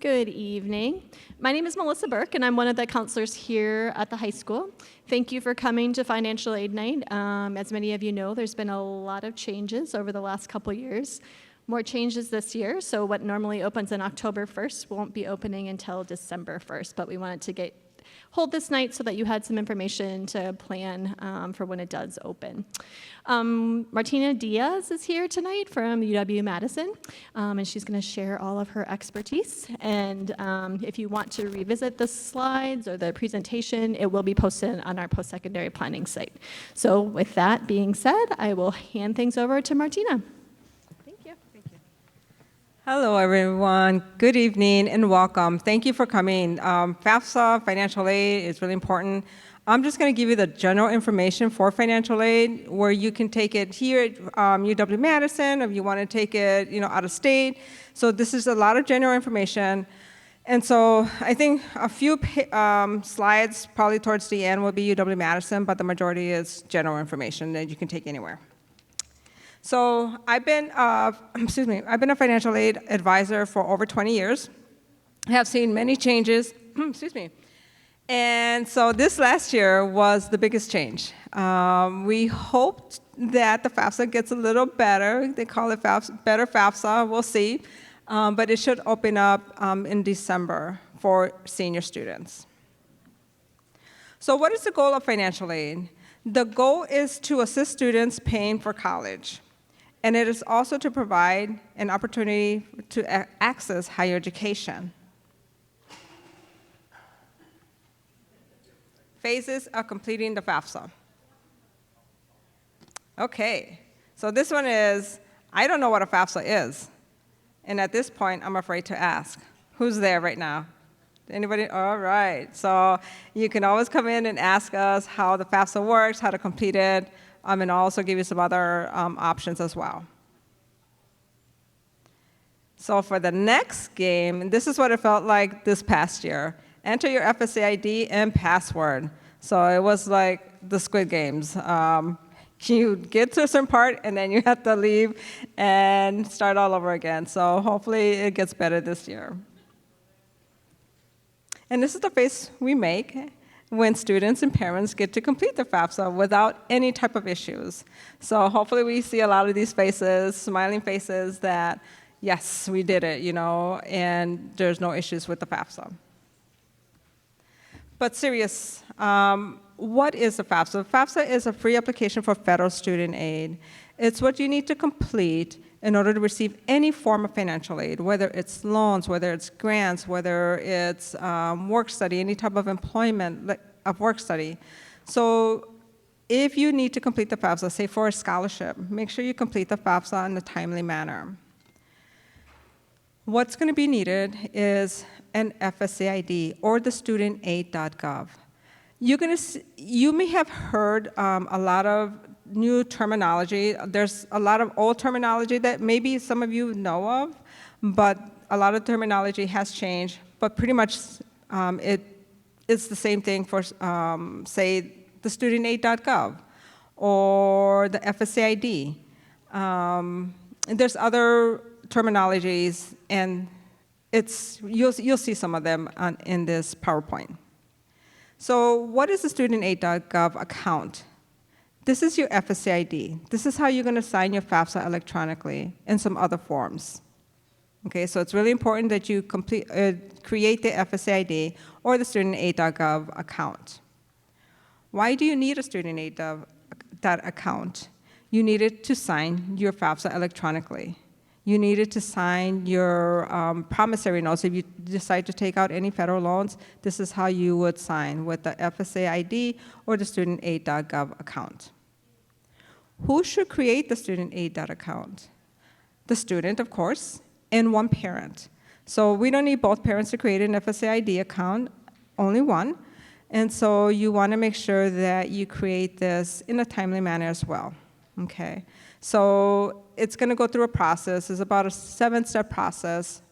Good evening. My name is Melissa Burke, and I'm one of the counselors here at the high school. Thank you for coming to Financial Aid Night. As many of you know, there's been a lot of changes over the last couple years. More changes this year, so what normally opens on October 1st won't be opening until December 1st, but we wanted to hold this night so that you had some information to plan for when it does open. Martina Diaz is here tonight from UW-Madison, and she's going to share all of her expertise. And if you want to revisit the slides or the presentation, it will be posted on our post-secondary planning site. So with that being said, I will hand things over to Martina. Hello, everyone. Good evening and welcome. Thank you for coming. FAFSA, financial aid, is really important. I'm just going to give you the general information for financial aid, where you can take it here at UW-Madison, if you want to take it, out of state. So this is a lot of general information. And so I think a few slides, probably towards the end, will be UW-Madison, but the majority is general information that you can take anywhere. So I've been a financial aid advisor for over 20 years. I have seen many changes, And so this last year was the biggest change. We hoped that the FAFSA gets a little better. They call it better FAFSA, we'll see. But it should open up in December for senior students. So what is the goal of financial aid? The goal is to assist students paying for college. And it is also to provide an opportunity to access higher education. Phases of completing the FAFSA. Okay, so this one is, I don't know what a FAFSA is. And at this point, I'm afraid to ask. Who's there right now? Anybody? All right, so you can always come in and ask us how the FAFSA works, how to complete it, and I'll also give you some other options as well. So for the next game, this is what it felt like this past year. Enter your FSA ID and password. So it was like the Squid Games. You get to a certain part, and then you have to leave and start all over again. So hopefully it gets better this year. And this is the face we make when students and parents get to complete the FAFSA without any type of issues. So hopefully we see a lot of these faces, smiling faces that, yes, we did it, and there's no issues with the FAFSA. But serious, what is the FAFSA? FAFSA is a free application for federal student aid. It's what you need to complete in order to receive any form of financial aid, whether it's loans, whether it's grants, whether it's work study, any type of employment of work study. So if you need to complete the FAFSA, say for a scholarship, make sure you complete the FAFSA in a timely manner. What's going to be needed is an FSA ID or the studentaid.gov. You may have heard a lot of new terminology. There's a lot of old terminology that maybe some of you know of, but a lot of terminology has changed. But pretty much it's the same thing for, say, the studentaid.gov or the FSA ID. There's other terminologies, and you'll see some of them in this PowerPoint. So what is the studentaid.gov account? This is your FSA ID. This is how you're going to sign your FAFSA electronically and some other forms. Okay, so it's really important that you create the FSA ID or the studentaid.gov account. Why do you need a studentaid.gov account? You need it to sign your FAFSA electronically. You need it to sign your promissory notes. If you decide to take out any federal loans, this is how you would sign, with the FSA ID or the studentaid.gov account. Who should create the studentaid.gov account? The student, of course, and one parent. So we don't need both parents to create an FSA ID account, only one. And so you want to make sure that you create this in a timely manner as well. Okay, so it's going to go through a process. It's about a 7-step process.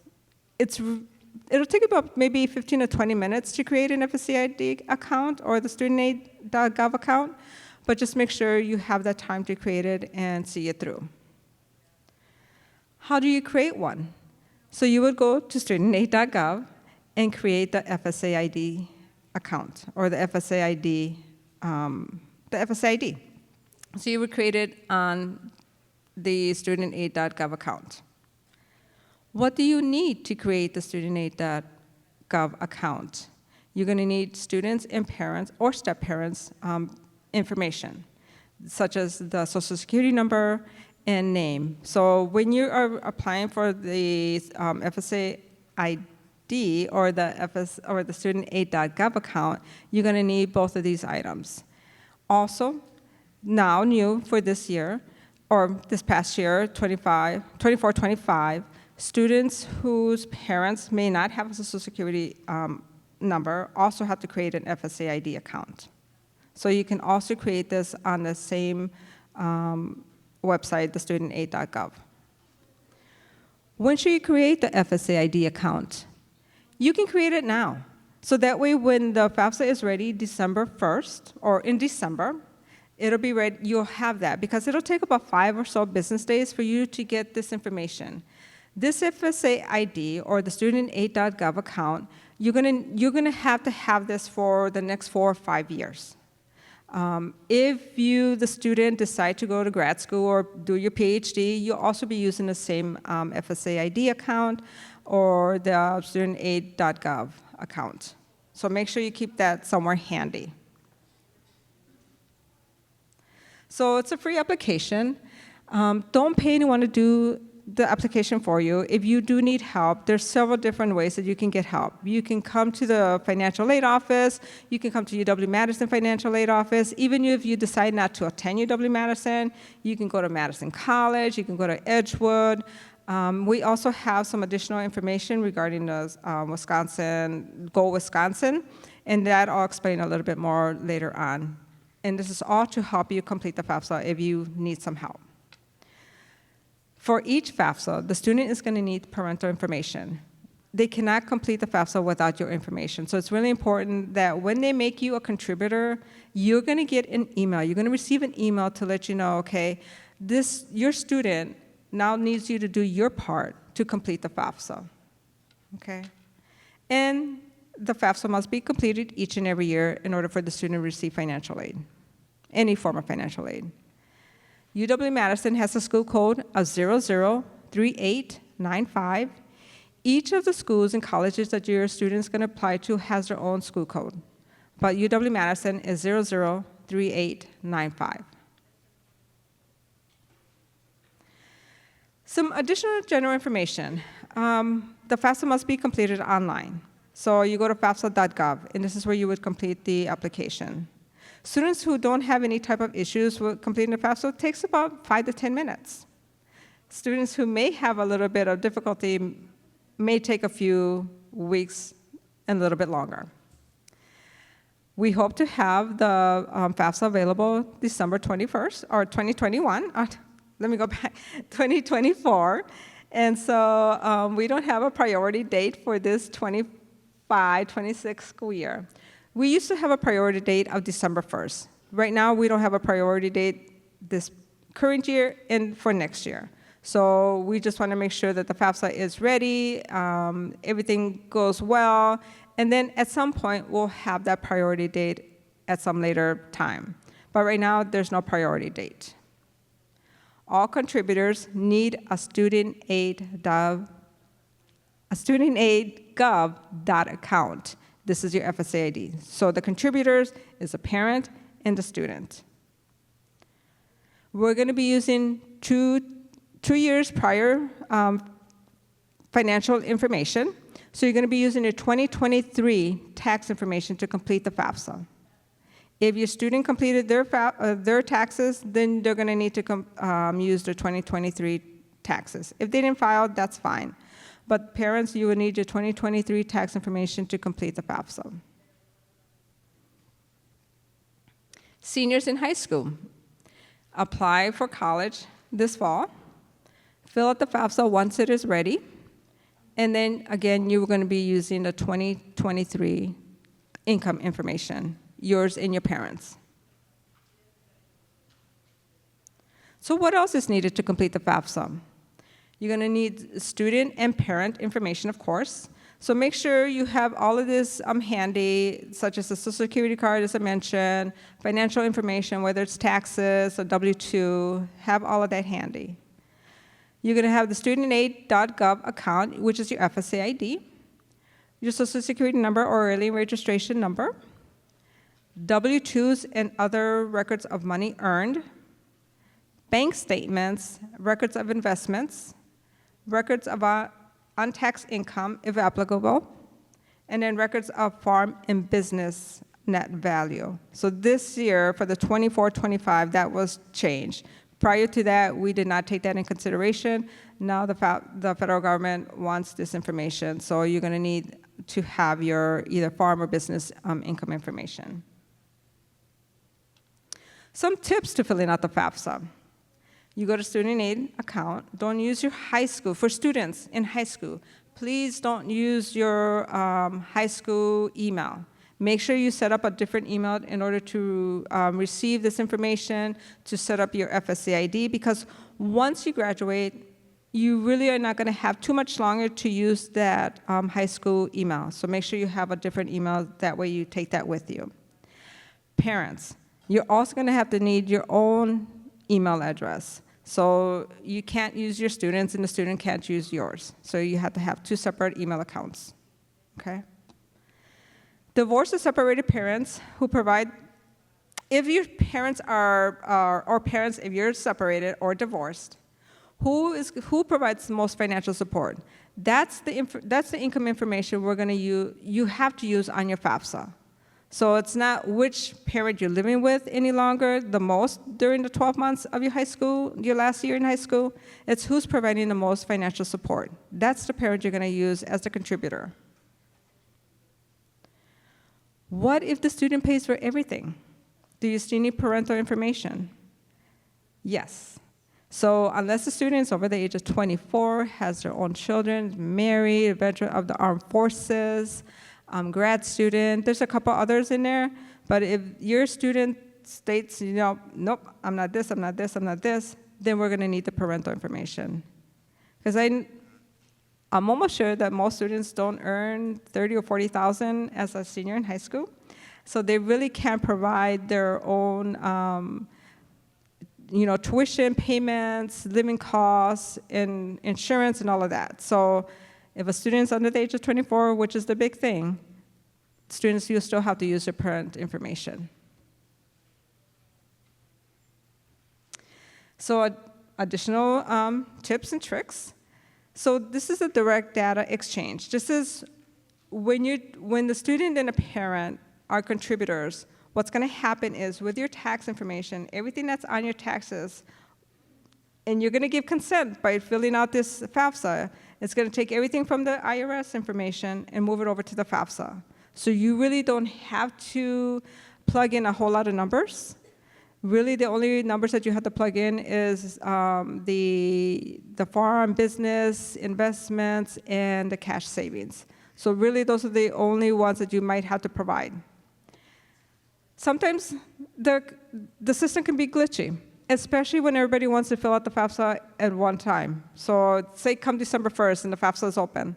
It'll take about maybe 15 to 20 minutes to create an FSA ID account or the studentaid.gov account, but just make sure you have that time to create it and see it through. How do you create one? So you would go to studentaid.gov and create the FSA ID account, or the FSA ID, So you would create it on the studentaid.gov account. What do you need to create the studentaid.gov account? You're going to need students and parents or step-parents information, such as the Social Security number and name. So when you are applying for the FSA ID or the studentaid.gov account, you're going to need both of these items. Also, now new for this year, or this past year, 24-25, students whose parents may not have a Social Security number also have to create an FSA ID account. So you can also create this on the same website, the studentaid.gov. When should you create the FSA ID account? You can create it now. So that way when the FAFSA is ready December 1st, or in December, it'll be ready, you'll have that, because it'll take about 5 or so business days for you to get this information. This FSA ID, or the studentaid.gov account, you're gonna have to have this for the next 4 or 5 years. If you, the student, decide to go to grad school or do your PhD, you'll also be using the same FSA ID account or the studentaid.gov account. So make sure you keep that somewhere handy. So it's a free application. Don't pay anyone to do the application for you. If you do need help, there's several different ways that you can get help. You can come to the financial aid office. You can come to UW-Madison financial aid office. Even if you decide not to attend UW-Madison, you can go to Madison College. You can go to Edgewood. We also have some additional information regarding the Go Wisconsin, and that I'll explain a little bit more later on. And this is all to help you complete the FAFSA if you need some help. For each FAFSA, the student is going to need parental information. They cannot complete the FAFSA without your information. So it's really important that when they make you a contributor, you're going to get an email. You're going to receive an email to let you know, okay, your student now needs you to do your part to complete the FAFSA. Okay? And the FAFSA must be completed each and every year in order for the student to receive financial aid, any form of financial aid. UW-Madison has a school code of 003895. Each of the schools and colleges that your student's going to apply to has their own school code, but UW-Madison is 003895. Some additional general information. The FAFSA must be completed online. So you go to FAFSA.gov, and this is where you would complete the application. Students who don't have any type of issues with completing the FAFSA, it takes about 5 to 10 minutes. Students who may have a little bit of difficulty may take a few weeks and a little bit longer. We hope to have the FAFSA available December 21st, or 2021. Let me go back, 2024. And so we don't have a priority date for this 25-26 school year. We used to have a priority date of December 1st. Right now, we don't have a priority date this current year and for next year. So we just want to make sure that the FAFSA is ready, everything goes well, and then at some point, we'll have that priority date at some later time. But right now, there's no priority date. All contributors need a studentaid.gov account. This is your FSA ID. So the contributors is the parent and the student. We're going to be using two years prior financial information. So you're going to be using your 2023 tax information to complete the FAFSA. If your student completed their taxes, then they're going to need to use their 2023 taxes. If they didn't file, that's fine. But parents, you will need your 2023 tax information to complete the FAFSA. Seniors in high school, apply for college this fall. Fill out the FAFSA once it is ready. And then, again, you're going to be using the 2023 income information, yours and your parents. So what else is needed to complete the FAFSA? You're going to need student and parent information, of course. So make sure you have all of this handy, such as the Social Security card, as I mentioned, financial information, whether it's taxes or W-2, have all of that handy. You're going to have the studentaid.gov account, which is your FSA ID, your Social Security number or early registration number, W-2s and other records of money earned, bank statements, records of investments, records of untaxed income, if applicable, and then records of farm and business net value. So this year, for the 24-25, that was changed. Prior to that, we did not take that in consideration. Now the federal government wants this information, so you're going to need to have your either farm or business income information. Some tips to filling out the FAFSA. You go to student aid account. Don't use your high school. For students in high school, please don't use your high school email. Make sure you set up a different email in order to receive this information, to set up your FSA ID, because once you graduate, you really are not going to have too much longer to use that high school email. So make sure you have a different email. That way you take that with you. Parents, you're also going to have to need your own email address. So you can't use your students, and the student can't use yours. So you have to have two separate email accounts, okay? Divorced or separated parents who provide, if your parents are or parents, if you're separated or divorced, who provides the most financial support? That's the income information we're going to you have to use on your FAFSA. So it's not which parent you're living with any longer the most during the 12 months of your last year in high school. It's who's providing the most financial support. That's the parent you're going to use as the contributor. What if the student pays for everything? Do you still need parental information? Yes. So unless the student is over the age of 24, has their own children, married, a veteran of the armed forces, grad student, there's a couple others in there, but if your student states, nope, I'm not this, I'm not this, I'm not this, then we're going to need the parental information. Because I'm almost sure that most students don't earn $30,000 or $40,000 as a senior in high school, so they really can't provide their own tuition payments, living costs, and insurance, and all of that. So if a student's under the age of 24, which is the big thing, students, you still have to use their parent information. So additional tips and tricks. So this is a direct data exchange. This is when the student and a parent are contributors, what's going to happen is with your tax information, everything that's on your taxes, and you're going to give consent by filling out this FAFSA, it's going to take everything from the IRS information and move it over to the FAFSA. So you really don't have to plug in a whole lot of numbers. Really, the only numbers that you have to plug in is the farm, business, investments, and the cash savings. So really, those are the only ones that you might have to provide. Sometimes the system can be glitchy, especially when everybody wants to fill out the FAFSA at one time. So say come December 1st and the FAFSA is open.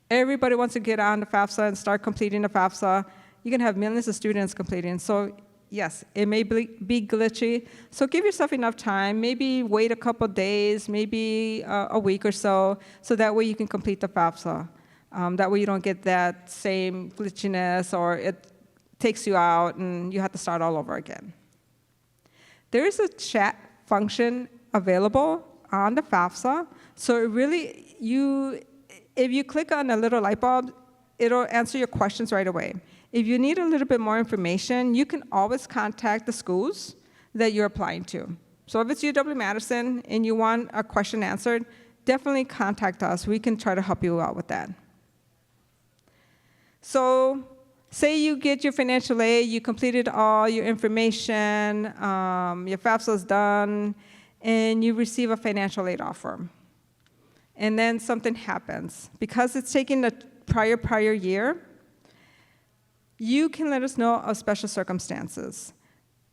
Everybody wants to get on the FAFSA and start completing the FAFSA. You can have millions of students completing. So yes, it may be glitchy. So give yourself enough time. Maybe wait a couple days, maybe a week or so that way you can complete the FAFSA. That way you don't get that same glitchiness or it takes you out and you have to start all over again. There is a chat function available on the FAFSA. So it really, if you click on a little light bulb, it'll answer your questions right away. If you need a little bit more information, you can always contact the schools that you're applying to. So if it's UW-Madison and you want a question answered, definitely contact us. We can try to help you out with that. So say you get your financial aid, you completed all your information, your FAFSA is done, and you receive a financial aid offer. And then something happens. Because it's taking the prior year, you can let us know of special circumstances.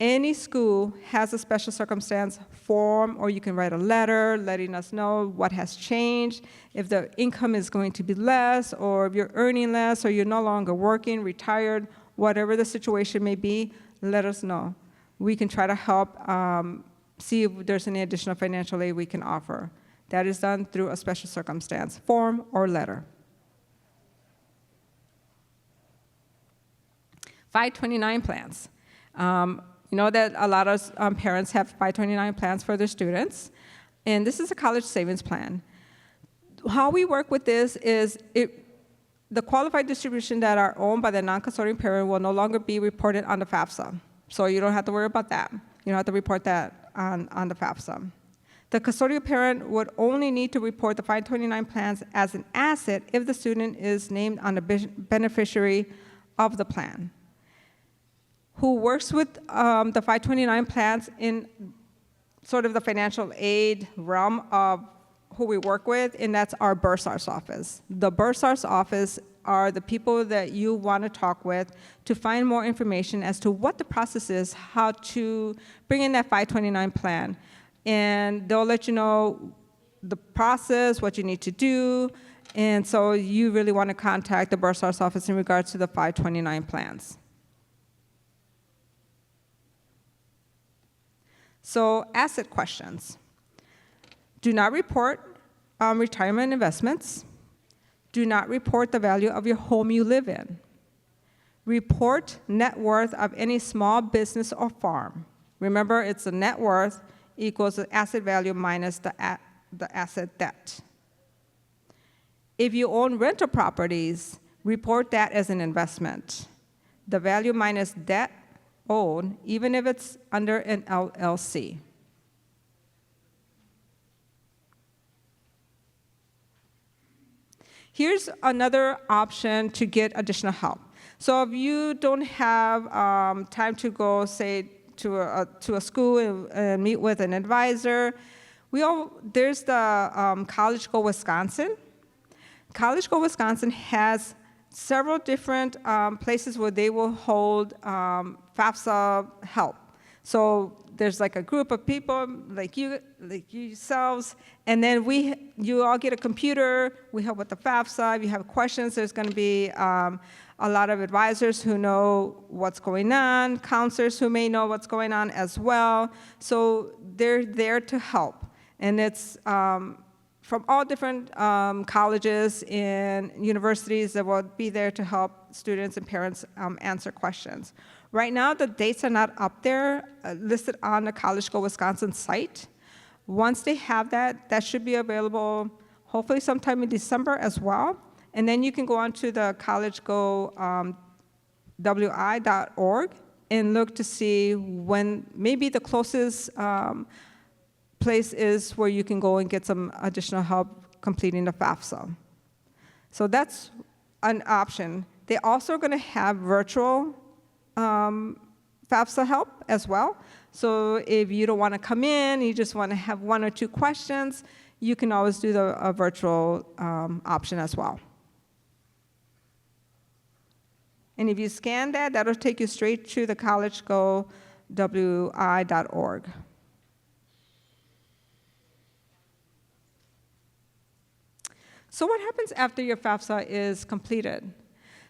Any school has a special circumstance form, or you can write a letter letting us know what has changed, if the income is going to be less, or if you're earning less, or you're no longer working, retired, whatever the situation may be, let us know. We can try to help see if there's any additional financial aid we can offer. That is done through a special circumstance form or letter. 529 plans. You know that a lot of parents have 529 plans for their students, and this is a college savings plan. How we work with this is the qualified distribution that are owned by the non-custodian parent will no longer be reported on the FAFSA, so you don't have to worry about that. You don't have to report that on the FAFSA. The custodial parent would only need to report the 529 plans as an asset if the student is named on the beneficiary of the plan. Who works with the 529 plans in sort of the financial aid realm of who we work with, and that's our Bursar's office. The Bursar's office are the people that you want to talk with to find more information as to what the process is, how to bring in that 529 plan. And they'll let you know the process, what you need to do, and so you really want to contact the Bursar's office in regards to the 529 plans. So, asset questions. Do not report retirement investments. Do not report the value of your home you live in. Report net worth of any small business or farm. Remember, it's the net worth equals the asset value minus the asset debt. If you own rental properties, report that as an investment. The value minus debt owed, even if it's under an LLC. Here's another option to get additional help. So if you don't have time to go, say, to a school and meet with an advisor, there's the College Go Wisconsin. College Go Wisconsin has several different places where they will hold FAFSA help. So there's like a group of people like yourselves, and then you all get a computer. We help with the FAFSA. If you have questions, there's going to be a lot of advisors who know what's going on, counselors who may know what's going on as well. So they're there to help, and it's from all different colleges and universities that will be there to help students and parents answer questions. Right now, the dates are not up there listed on the College Go Wisconsin site. Once they have that, that should be available hopefully sometime in December as well. And then you can go on to the collegegowi.org and look to see when maybe the closest place is where you can go and get some additional help completing the FAFSA. So that's an option. They're also going to have virtual FAFSA help as well. So if you don't want to come in, you just want to have one or two questions, you can always do the virtual option as well. And if you scan that, that'll take you straight to the collegegowi.org. So what happens after your FAFSA is completed?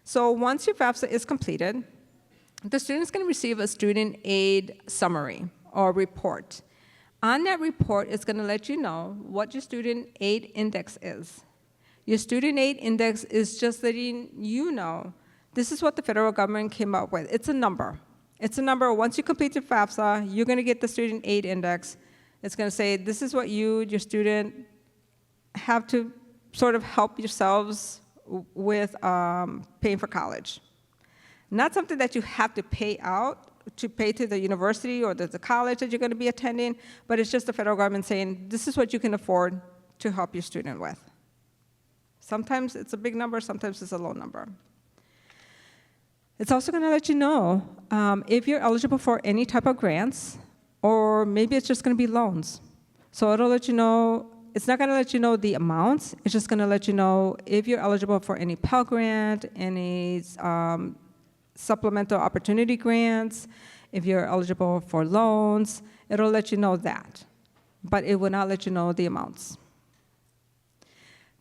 So once your FAFSA is completed, the student's going to receive a student aid summary or report. On that report, it's going to let you know what your student aid index is. Your student aid index is just letting you know this is what the federal government came up with. It's a number. It's a number. Once you complete your FAFSA, you're going to get the student aid index. It's going to say this is what your student, have to sort of help yourselves with paying for college. Not something that you have to pay out to pay to the university or the college that you're going to be attending, but it's just the federal government saying this is what you can afford to help your student with. Sometimes it's a big number, sometimes it's a low number. It's also going to let you know if you're eligible for any type of grants, or maybe it's just going to be loans. So it'll let you know. It's not going to let you know the amounts. It's just going to let you know if you're eligible for any Pell Grant, any supplemental opportunity grants, if you're eligible for loans. It'll let you know that, but it will not let you know the amounts.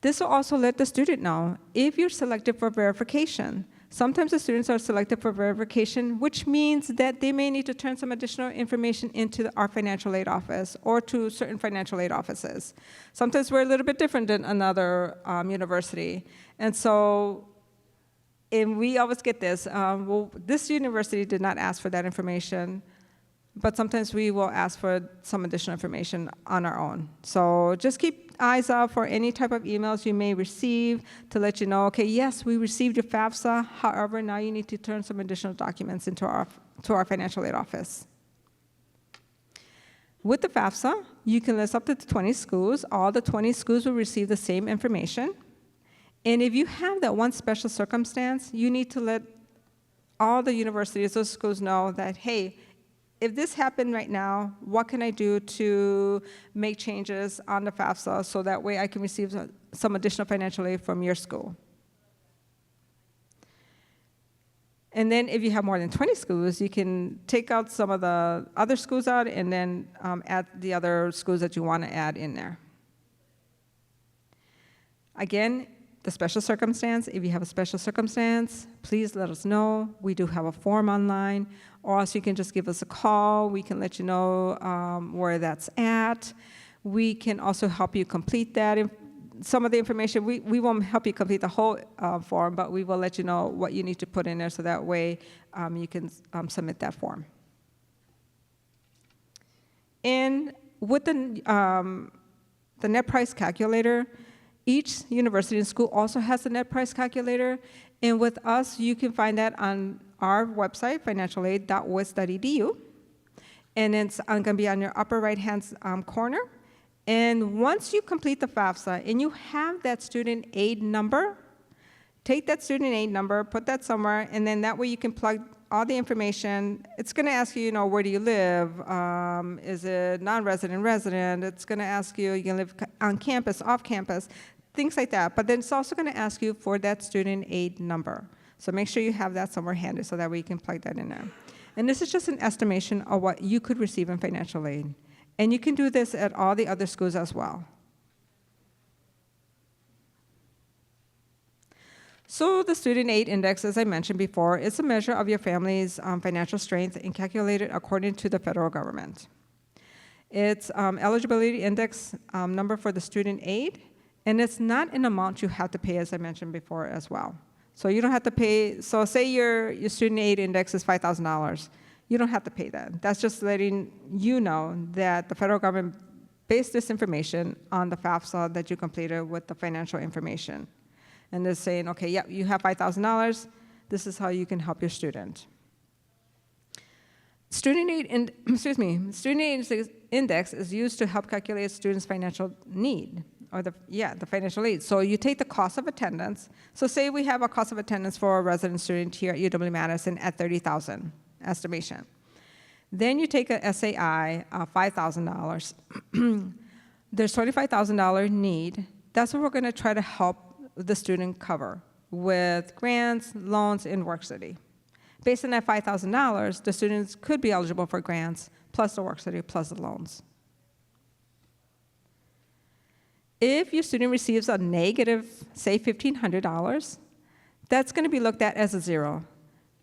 This will also let the student know if you're selected for verification. Sometimes the students are selected for verification, which means that they may need to turn some additional information into our financial aid office or to certain financial aid offices. Sometimes we're a little bit different than another university. And so, and we always get this, well, this university did not ask for that information, but sometimes we will ask for some additional information on our own. So just keep eyes out for any type of emails you may receive to let you know, okay, yes, we received your FAFSA, however, now you need to turn some additional documents into to our financial aid office. With the FAFSA, you can list up to 20 schools. All the 20 schools will receive the same information. And if you have that one special circumstance, you need to let all the universities, those schools know that, hey, if this happened right now, what can I do to make changes on the FAFSA so that way I can receive some additional financial aid from your school? And then if you have more than 20 schools, you can take out some of the other schools out and then add the other schools that you want to add in there. Again, the special circumstance, if you have a special circumstance, please let us know. We do have a form online, or else you can just give us a call. We can let you know where that's at. We can also help you complete that. Some of the information, we won't help you complete the whole form, but we will let you know what you need to put in there so that way you can submit that form. And with the net price calculator, each university and school also has a net price calculator, and with us, you can find that on our website, financialaid.wis.edu, and it's going to be on your upper right-hand corner. And once you complete the FAFSA and you have that student aid number, take that student aid number, put that somewhere, and then that way you can plug all the information. It's going to ask you, where do you live? Is it non-resident, resident? It's going to ask you, you can live on campus, off campus, things like that. But then it's also going to ask you for that student aid number. So make sure you have that somewhere handy so that way you can plug that in there. And this is just an estimation of what you could receive in financial aid. And you can do this at all the other schools as well. So the Student Aid Index, as I mentioned before, is a measure of your family's financial strength and calculated according to the federal government. It's eligibility index number for the student aid, and it's not an amount you have to pay, as I mentioned before as well. So you don't have to pay, so say your student aid index is $5,000. You don't have to pay that. That's just letting you know that the federal government based this information on the FAFSA that you completed with the financial information. And they're saying, okay, yeah, you have $5,000. This is how you can help your student. Student aid index is used to help calculate students' financial need, or the financial aid. So you take the cost of attendance. So say we have a cost of attendance for a resident student here at UW-Madison at $30,000 estimation. Then you take a SAI of $5,000. There's $25,000 need. That's what we're going to try to help the student cover with grants, loans, and WorkCity. Based on that $5,000, the students could be eligible for grants, plus the WorkCity, plus the loans. If your student receives a negative, say, $1,500, that's going to be looked at as a zero.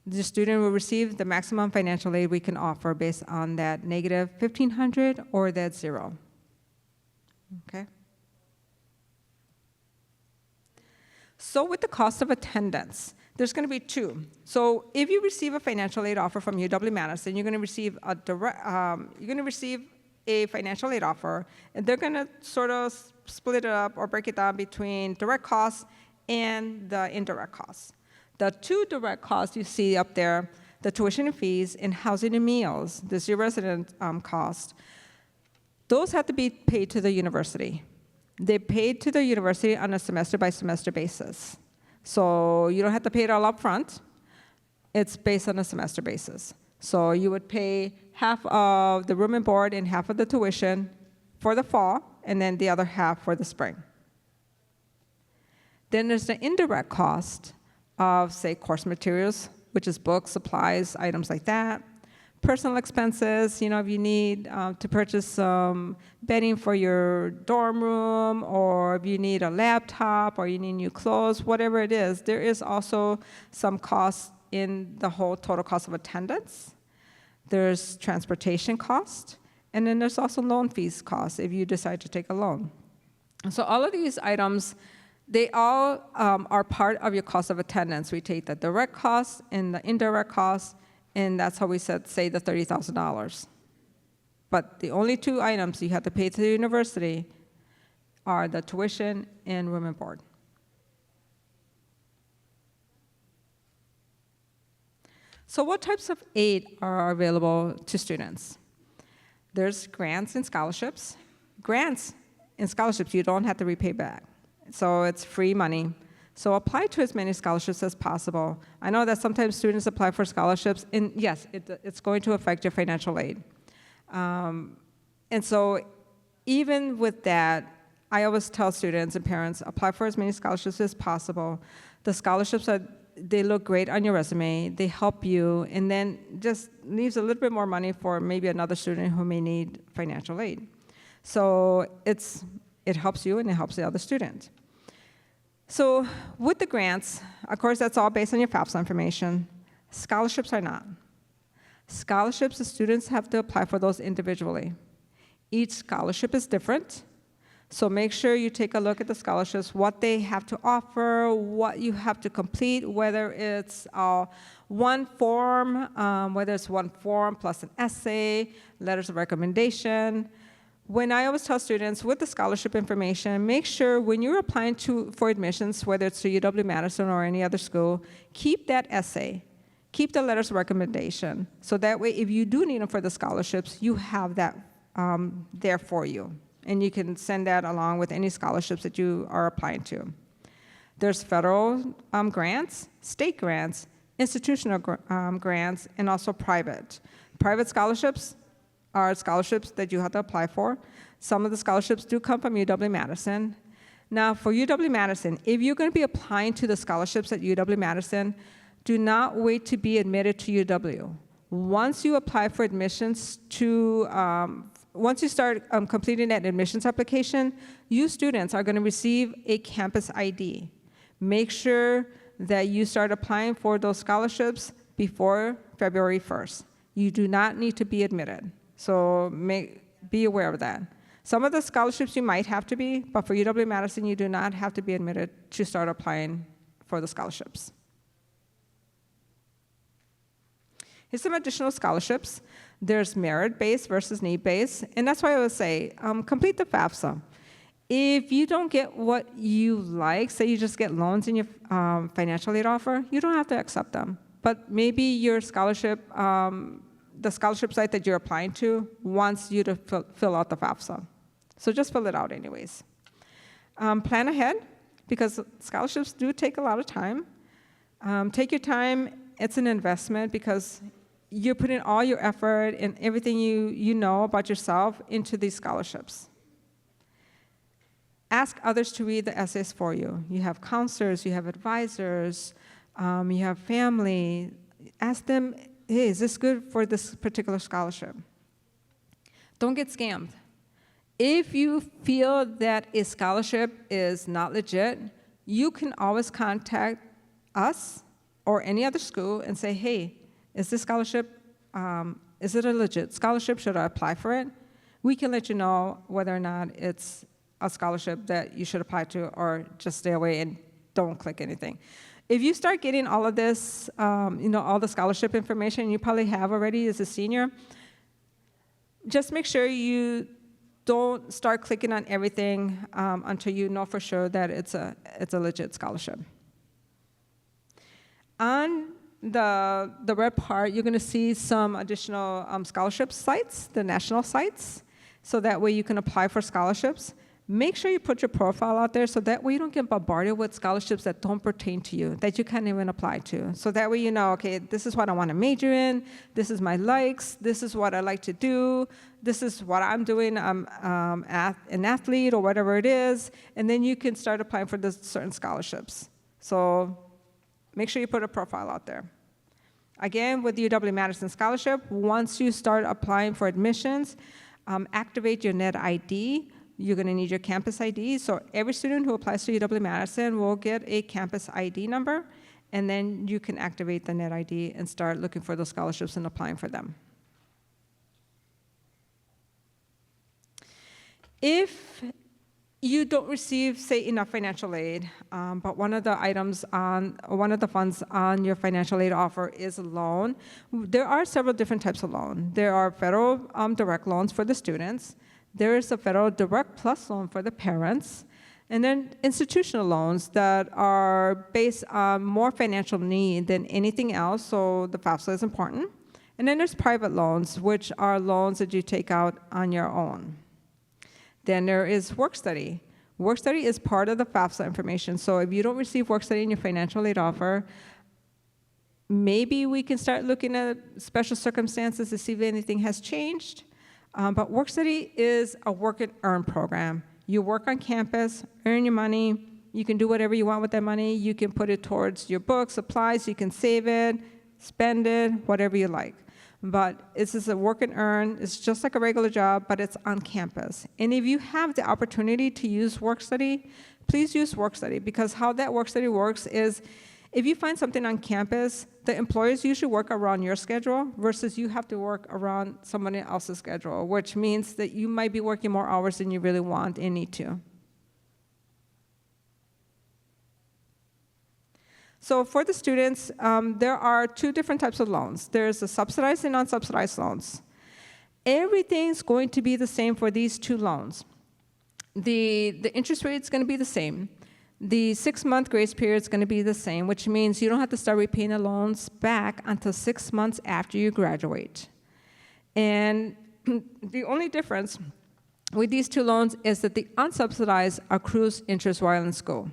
The student will receive the maximum financial aid we can offer based on that negative $1,500 or that zero. Okay? So with the cost of attendance, there's going to be two. So if you receive a financial aid offer from UW-Madison, you're going to receive a financial aid offer, and they're going to sort of split it up or break it down between direct costs and the indirect costs. The two direct costs you see up there, the tuition and fees and housing and meals, this is your resident cost, those have to be paid to the university. They're paid to the university on a semester-by-semester basis. So you don't have to pay it all up front. It's based on a semester basis. So you would pay half of the room and board and half of the tuition for the fall, and then the other half for the spring. Then there's the indirect cost of, say, course materials, which is books, supplies, items like that, Personal expenses, if you need to purchase some bedding for your dorm room, or if you need a laptop, or you need new clothes, whatever it is, there is also some cost in the whole total cost of attendance. There's transportation cost, and then there's also loan fees cost if you decide to take a loan. So all of these items, they all are part of your cost of attendance. We take the direct cost and the indirect cost, and that's how we say the $30,000. But the only two items you have to pay to the university are the tuition and room and board. So what types of aid are available to students? There's grants and scholarships. Grants and scholarships you don't have to repay back. So it's free money. So apply to as many scholarships as possible. I know that sometimes students apply for scholarships, and yes, it's going to affect your financial aid. And so even with that, I always tell students and parents, apply for as many scholarships as possible. The scholarships they look great on your resume, they help you, and then just leaves a little bit more money for maybe another student who may need financial aid. So it helps you and it helps the other student. So with the grants, of course, that's all based on your FAFSA information. Scholarships are not. Scholarships, the students have to apply for those individually. Each scholarship is different. So make sure you take a look at the scholarships, what they have to offer, what you have to complete, whether it's one form plus an essay, letters of recommendation. When I always tell students with the scholarship information, make sure when you're applying for admissions, whether it's to UW-Madison or any other school, keep that essay, keep the letters of recommendation. So that way, if you do need them for the scholarships, you have that there for you. And you can send that along with any scholarships that you are applying to. There's federal grants, state grants, institutional grants, and also private. Private scholarships are scholarships that you have to apply for. Some of the scholarships do come from UW-Madison. Now, for UW-Madison, if you're going to be applying to the scholarships at UW-Madison, do not wait to be admitted to UW. Once you apply for admissions once you start completing that admissions application, you students are going to receive a campus ID. Make sure that you start applying for those scholarships before February 1st. You do not need to be admitted, so be aware of that. Some of the scholarships you might have to be, but for UW-Madison, you do not have to be admitted to start applying for the scholarships. Here's some additional scholarships. There's merit-based versus need-based, and that's why I would say complete the FAFSA. If you don't get what you like, say you just get loans in your financial aid offer, you don't have to accept them. But maybe your scholarship, the scholarship site that you're applying to wants you to fill out the FAFSA. So just fill it out anyways. Plan ahead, because scholarships do take a lot of time. Take your time. It's an investment because you're putting all your effort and everything you know about yourself into these scholarships. Ask others to read the essays for you. You have counselors, you have advisors, you have family. Ask them, hey, is this good for this particular scholarship? Don't get scammed. If you feel that a scholarship is not legit, you can always contact us or any other school and say, hey, is this scholarship, is it a legit scholarship? Should I apply for it? We can let you know whether or not it's a scholarship that you should apply to, or just stay away and don't click anything. If you start getting all of this, all the scholarship information you probably have already as a senior, just make sure you don't start clicking on everything until you know for sure that it's a legit scholarship. On the red part, you're going to see some additional scholarship sites, the national sites, so that way you can apply for scholarships. Make sure you put your profile out there so that way you don't get bombarded with scholarships that don't pertain to you, that you can't even apply to. So that way you know, okay, this is what I want to major in, this is my likes, this is what I like to do, this is what I'm doing, I'm an athlete or whatever it is, and then you can start applying for the certain scholarships. So make sure you put a profile out there. Again, with the UW-Madison Scholarship, once you start applying for admissions, activate your net ID. You're going to need your campus ID. So every student who applies to UW-Madison will get a campus ID number, and then you can activate the net ID and start looking for those scholarships and applying for them. If you don't receive, say, enough financial aid, but one of the funds on your financial aid offer is a loan. There are several different types of loan. There are federal direct loans for the students. There is a federal direct plus loan for the parents, and then institutional loans that are based on more financial need than anything else, so the FAFSA is important. And then there's private loans, which are loans that you take out on your own. Then there is work study. Work study is part of the FAFSA information, so if you don't receive work study in your financial aid offer, maybe we can start looking at special circumstances to see if anything has changed. But work study is a work and earn program. You work on campus, earn your money. You can do whatever you want with that money. You can put it towards your books, supplies. You can save it, spend it, whatever you like. But this is a work and earn. It's just like a regular job, but it's on campus. And if you have the opportunity to use work study, please use work study, because how that work study works is if you find something on campus, the employers usually work around your schedule versus you have to work around somebody else's schedule, which means that you might be working more hours than you really want and need to. So for the students, there are two different types of loans. There's the subsidized and unsubsidized loans. Everything's going to be the same for these two loans. The interest rate is going to be the same. The 6-month grace period is going to be the same, which means you don't have to start repaying the loans back until 6 months after you graduate. And the only difference with these two loans is that the unsubsidized accrues interest while in school.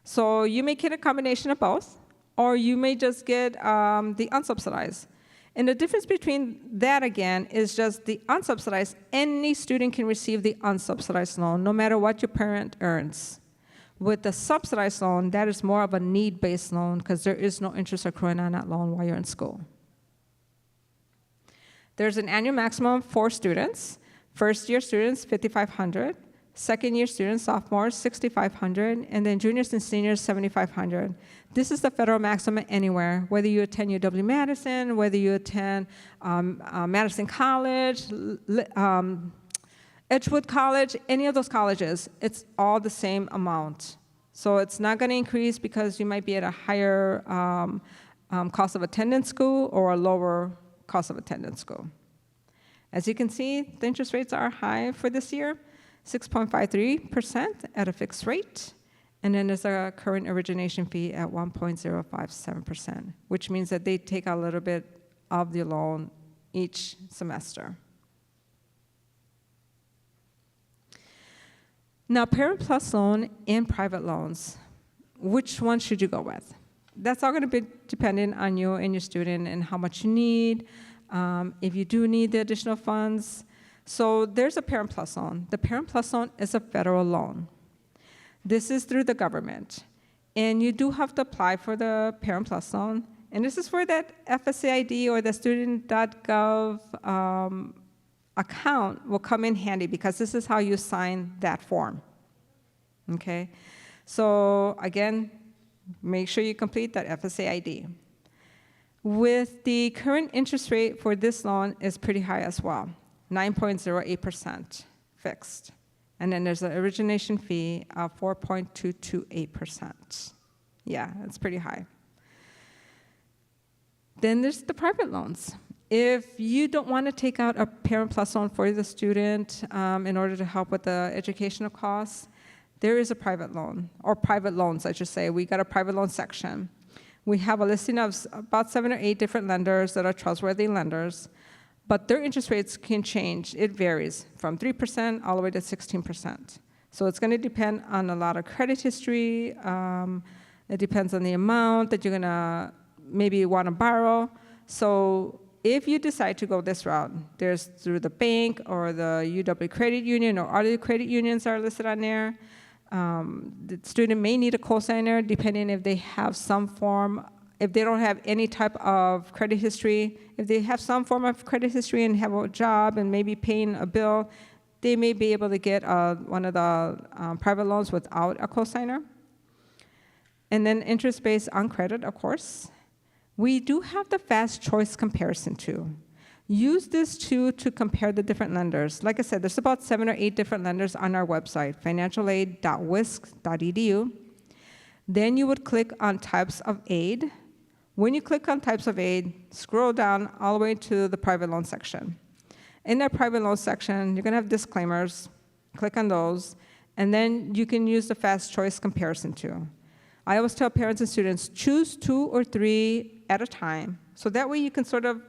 So you may get a combination of both, or you may just get the unsubsidized. And the difference between that, again, is just the unsubsidized. Any student can receive the unsubsidized loan, no matter what your parent earns. With the subsidized loan, that is more of a need-based loan because there is no interest accruing on that loan while you're in school. There's an annual maximum for students. First-year students, $5,500. Second-year students, sophomores, $6,500. And then juniors and seniors, $7,500. This is the federal maximum anywhere, whether you attend UW-Madison, whether you attend Madison College, Edgewood College, any of those colleges, it's all the same amount. So it's not going to increase because you might be at a higher cost of attendance school or a lower cost of attendance school. As you can see, the interest rates are high for this year, 6.53% at a fixed rate. And then there's a current origination fee at 1.057%, which means that they take a little bit of the loan each semester. Now, Parent Plus loan and private loans, which one should you go with? That's all going to be dependent on you and your student and how much you need, if you do need the additional funds. So there's a Parent Plus loan. The Parent Plus loan is a federal loan. This is through the government. And you do have to apply for the Parent Plus loan. And this is where that FSAID or the student.gov account will come in handy because this is how you sign that form. Okay? So again, make sure you complete that FSAID. With the current interest rate for this loan is pretty high as well, 9.08% fixed. And then there's an origination fee of 4.228%. Yeah, it's pretty high. Then there's the private loans. If you don't want to take out a Parent Plus loan for the student in order to help with the educational costs, there is a private loan, or private loans, I should say. We got a private loan section. We have a listing of about 7 or 8 different lenders that are trustworthy lenders, but their interest rates can change. It varies from 3% all the way to 16%. So it's going to depend on a lot of credit history. It depends on the amount that you're going to maybe want to borrow. So if you decide to go this route, there's through the bank or the UW Credit Union or other credit unions are listed on there. The student may need a cosigner depending if they have some form if they don't have any type of credit history, if they have some form of credit history and have a job and maybe paying a bill, they may be able to get one of the private loans without a cosigner. And then interest based on credit, of course. We do have the fast choice comparison tool. Use this tool to compare the different lenders. Like I said, there's about 7 or 8 different lenders on our website, financialaid.wisc.edu. Then you would click on types of aid. When you click on types of aid, scroll down all the way to the private loan section. In that private loan section, you're going to have disclaimers. Click on those, and then you can use the fast choice comparison tool. I always tell parents and students, choose 2 or 3 at a time, so that way you can sort of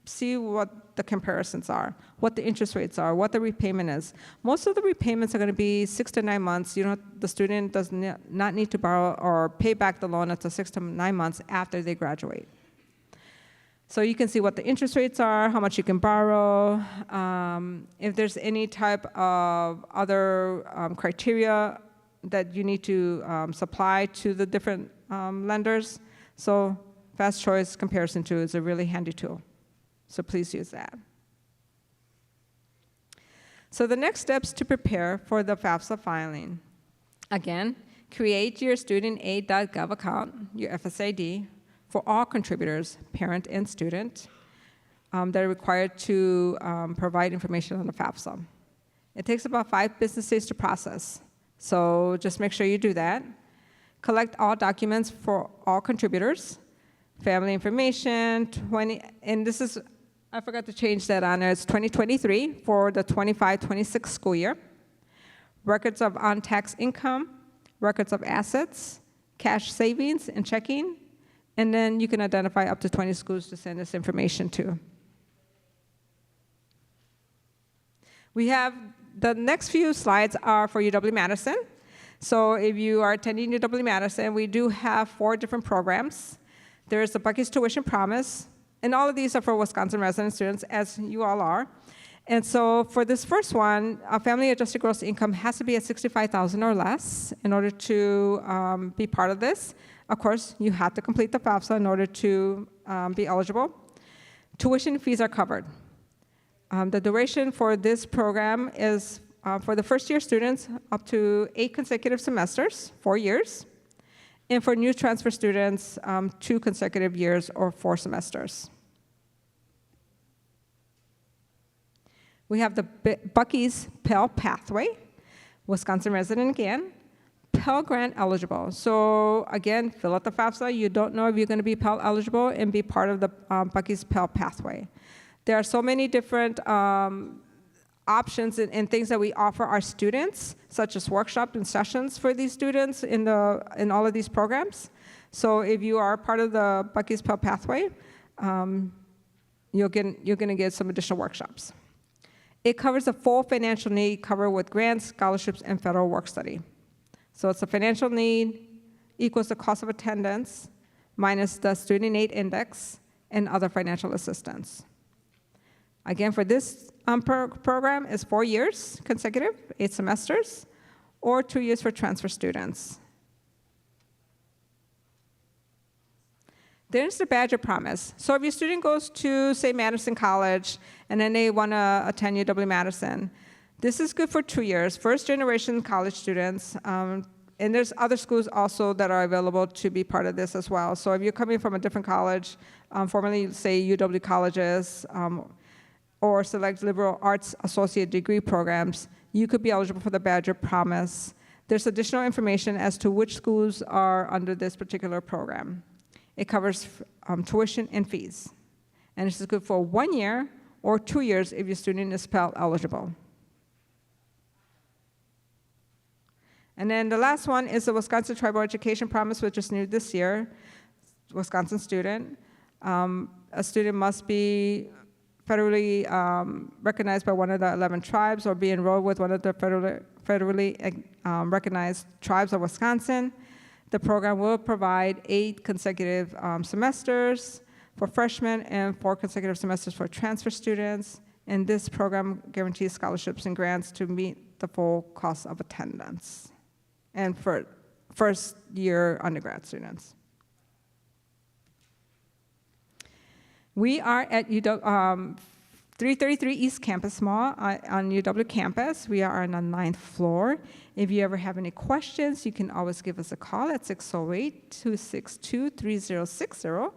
see what the comparisons are, what the interest rates are, what the repayment is. Most of the repayments are going to be 6 to 9 months. The student does not need to borrow or pay back the loan until 6 to 9 months after they graduate. So you can see what the interest rates are, how much you can borrow, if there's any type of other criteria that you need to supply to the different lenders. So fast choice comparison tool is a really handy tool. So please use that. So the next steps to prepare for the FAFSA filing. Again, create your studentaid.gov account, your FSA-ID, for all contributors, parent and student, that are required to provide information on the FAFSA. It takes about 5 business days to process, so just make sure you do that. Collect all documents for all contributors, family information, and this is, I forgot to change that on there, it's 2023 for the 25-26 school year. Records of on-tax income, records of assets, cash savings and checking, and then you can identify up to 20 schools to send this information to. We have, the next few slides are for UW-Madison. So if you are attending UW-Madison, we do have 4 different programs. There's the Buc-ee's Tuition Promise, and all of these are for Wisconsin resident students, as you all are. And so for this first one, a family adjusted gross income has to be at $65,000 or less in order to be part of this. Of course, you have to complete the FAFSA in order to be eligible. Tuition fees are covered. The duration for this program is for the first-year students up to 8 consecutive semesters, 4 years. And for new transfer students, 2 consecutive years or 4 semesters. We have the Buc-ee's Pell Pathway, Wisconsin resident again, Pell Grant eligible. So again, fill out the FAFSA. You don't know if you're going to be Pell eligible and be part of the Buc-ee's Pell Pathway. There are so many different options and things that we offer our students, such as workshops and sessions for these students in all of these programs. So if you are part of the Buc-ee's Pell Pathway, you're going to get some additional workshops. It covers the full financial need covered with grants, scholarships, and federal work study. So it's a financial need equals the cost of attendance minus the student aid index and other financial assistance. Again, for this program is 4 years consecutive, 8 semesters, or 2 years for transfer students. There's the Badger Promise. So if your student goes to, say, Madison College, and then they want to attend UW-Madison, this is good for 2 years, first-generation college students, and there's other schools also that are available to be part of this as well. So if you're coming from a different college, formerly, say, UW colleges, or select liberal arts associate degree programs, you could be eligible for the Badger Promise. There's additional information as to which schools are under this particular program. It covers tuition and fees. And this is good for 1 year or 2 years if your student is Pell eligible. And then the last one is the Wisconsin Tribal Education Promise, which is new this year, Wisconsin student. A student must be federally recognized by one of the 11 tribes or be enrolled with one of the federally recognized tribes of Wisconsin. The program will provide 8 consecutive semesters for freshmen and 4 consecutive semesters for transfer students. And this program guarantees scholarships and grants to meet the full cost of attendance and for first-year undergrad students. We are at 333 East Campus Mall on UW campus. We are on the 9th floor. If you ever have any questions, you can always give us a call at 608-262-3060.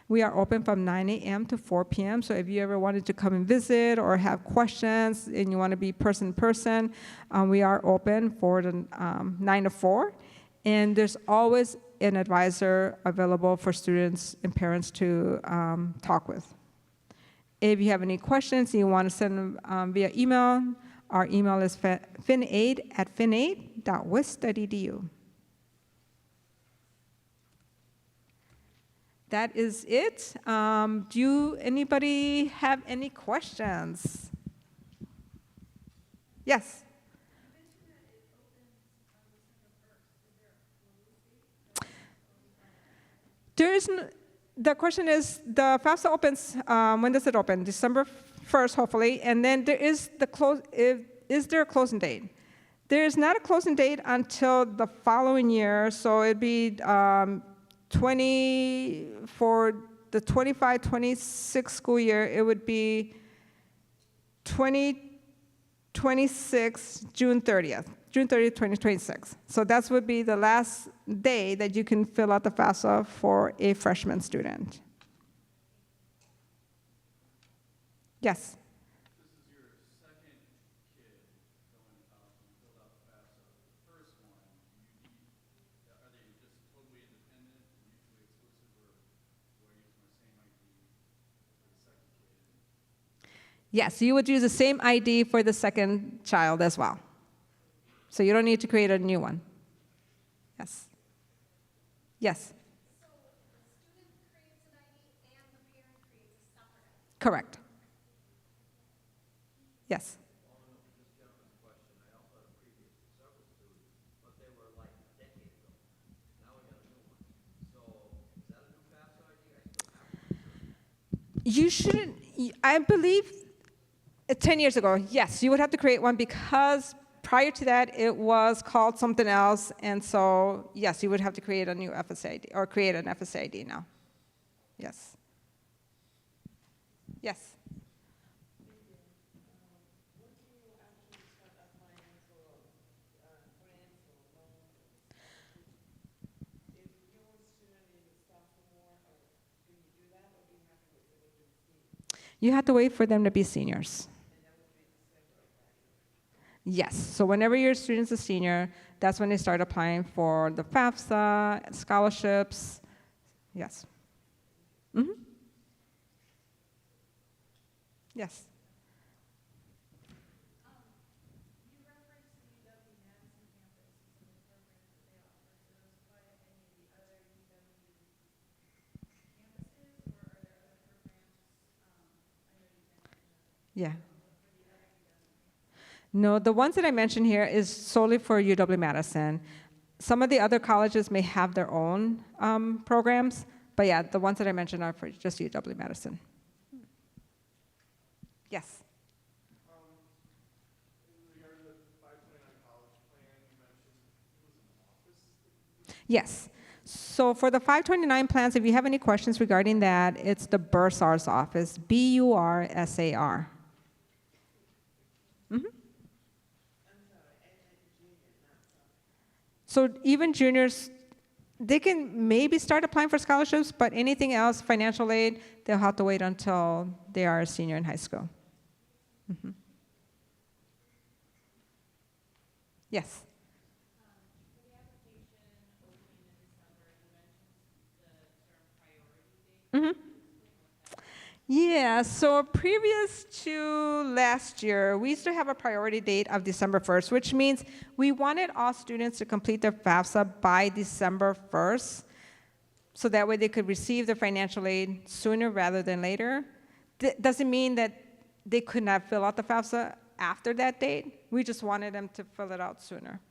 We are open from 9 a.m. to 4 p.m., so if you ever wanted to come and visit or have questions and you want to be person-to-person, we are open for the 9 to 4. And there's always an advisor available for students and parents to talk with. If you have any questions and you want to send them via email, our email is finaid@finaid.wis.edu. That is it. Do anybody have any questions? Yes. The question is, the FAFSA opens, when does it open? December 1st, hopefully, and then there is is there a closing date? There is not a closing date until the following year, so it'd be for the 25-26 school year, it would be 2026, June 30th. June 30th, 2026. So that would be the last day that you can fill out the FAFSA for a freshman student. Yes? This is your second kid going out and filled out the FAFSA. The first one, are they just totally independent and mutually exclusive, or do I use my same ID for the second kid? Yes, you would use the same ID for the second child as well. So you don't need to create a new one. Yes. Yes. So the student creates an ID and the parent creates a separate ID. Correct. Yes. You shouldn't, I believe 10 years ago, yes, you would have to create one because prior to that, it was called something else, and so, yes, you would have to create a new FSA ID, or create an FSA ID now. Yes. Yes. You have to wait for them to be seniors. Yes, so whenever your student's a senior, that's when they start applying for the FAFSA, scholarships. Yes. Mm-hmm. Yes. You referenced the UW-Madison campus and some of the programs that they offer. So those apply to any of the other UW campuses, or are there other programs? I know you mentioned Yeah. for the other UW. No, the ones that I mentioned here is solely for UW-Madison. Some of the other colleges may have their own programs, but yeah, the ones that I mentioned are for just UW-Madison. Yes. In regard to the 529 college plan, you mentioned it was an office. Yes. So for the 529 plans, if you have any questions regarding that, it's the Bursar's office, BURSAR. Mm-hmm. So even juniors, they can maybe start applying for scholarships, but anything else, financial aid, they'll have to wait until they are a senior in high school. Mm-hmm. Yes. For the application opening in December, you mentioned the term priority date. Mm-hmm. Yeah, so previous to last year, we used to have a priority date of December 1st, which means we wanted all students to complete their FAFSA by December 1st, so that way they could receive their financial aid sooner rather than later. Doesn't mean that they could not fill out the FAFSA after that date. We just wanted them to fill it out sooner.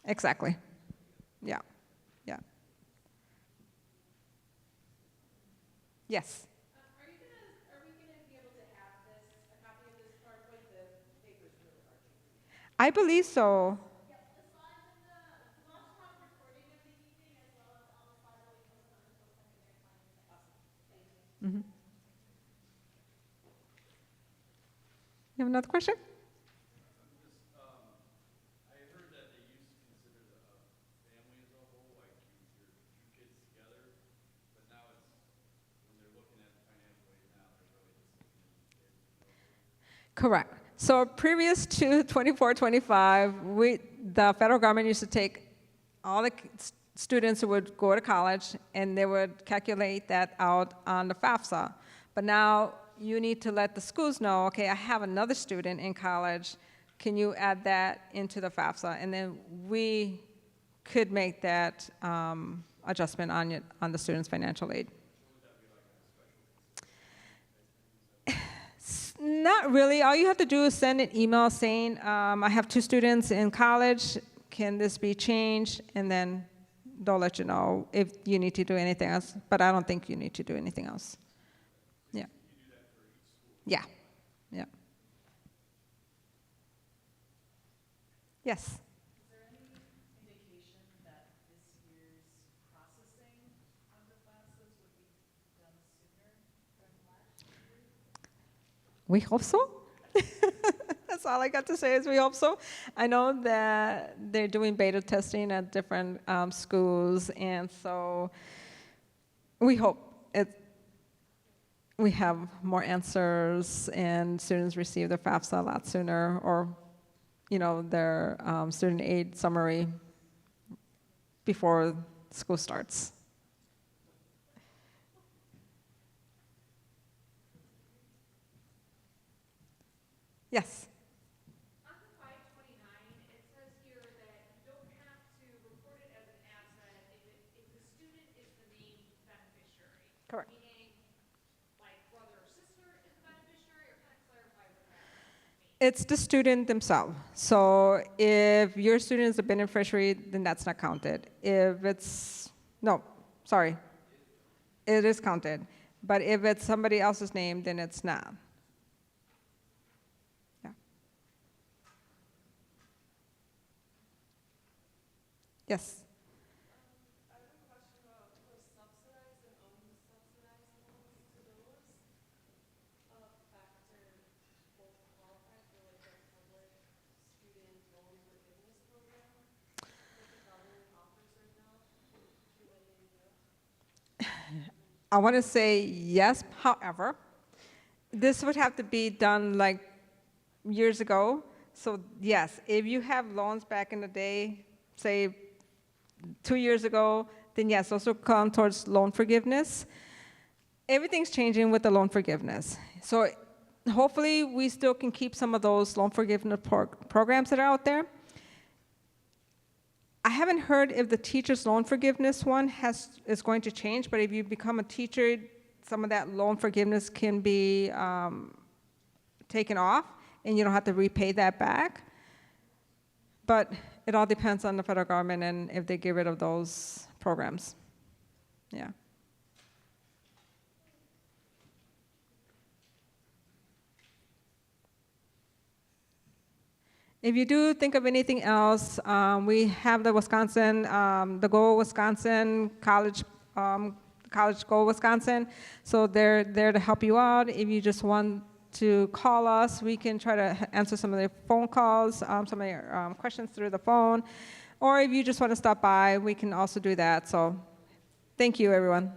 Exactly. Yeah. Yeah. Yes. Are we gonna be able to have this, a copy of this PowerPoint? The paper's really large. I believe so. Yep, the slides and the, we'll also have a recording of the meeting as well as all the slides that we post on the social You have another question? I heard that they used to consider the family as a whole, like your two kids together, but now it's, when they're looking at financial aid now, they're really just looking at the kids. Correct. So previous to 24-25, the federal government used to take all the students who would go to college, and they would calculate that out on the FAFSA. But now you need to let the schools know, okay, I have another student in college. Can you add that into the FAFSA? And then we could make that adjustment on the student's financial aid. Not really. All you have to do is send an email saying, I have 2 students in college. Can this be changed? And then they'll let you know if you need to do anything else. But I don't think you need to do anything else. Yeah. Yeah. Yeah. Yes. Is there any indication that this year's processing of the classes would be done sooner than last year? We hope so. That's all I got to say is we hope so. I know that they're doing beta testing at different schools, and so we hope we have more answers and students receive their FAFSA a lot sooner, or their student aid summary before school starts. Yes. On the 529, it says here that you don't have to report it as an asset if the student is the named beneficiary. Correct. Meaning, like brother or sister is the beneficiary, or kind of clarify what that means. It's the student themselves. So if your student is the beneficiary, then that's not counted. If it's, no, sorry, it is counted. But if it's somebody else's name, then it's not. Yeah. Yes. I have a question about for subsidized and unsubsidized loans. Do those factor both qualify for like a public student loan forgiveness program that the government offers right now through NAU? I want to say yes, however, this would have to be done like years ago. So yes, if you have loans back in the day, say 2 years ago, then yes, those will come towards loan forgiveness. Everything's changing with the loan forgiveness. So hopefully we still can keep some of those loan forgiveness programs that are out there. I haven't heard if the teacher's loan forgiveness one is going to change, but if you become a teacher, some of that loan forgiveness can be taken off, and you don't have to repay that back. But it all depends on the federal government and if they get rid of those programs. Yeah. If you do think of anything else, we have the Wisconsin, the Go Wisconsin College Go Wisconsin. So they're there to help you out. If you just want to call us, we can try to answer some of their phone calls, some of your questions through the phone. Or if you just want to stop by, we can also do that. So thank you, everyone.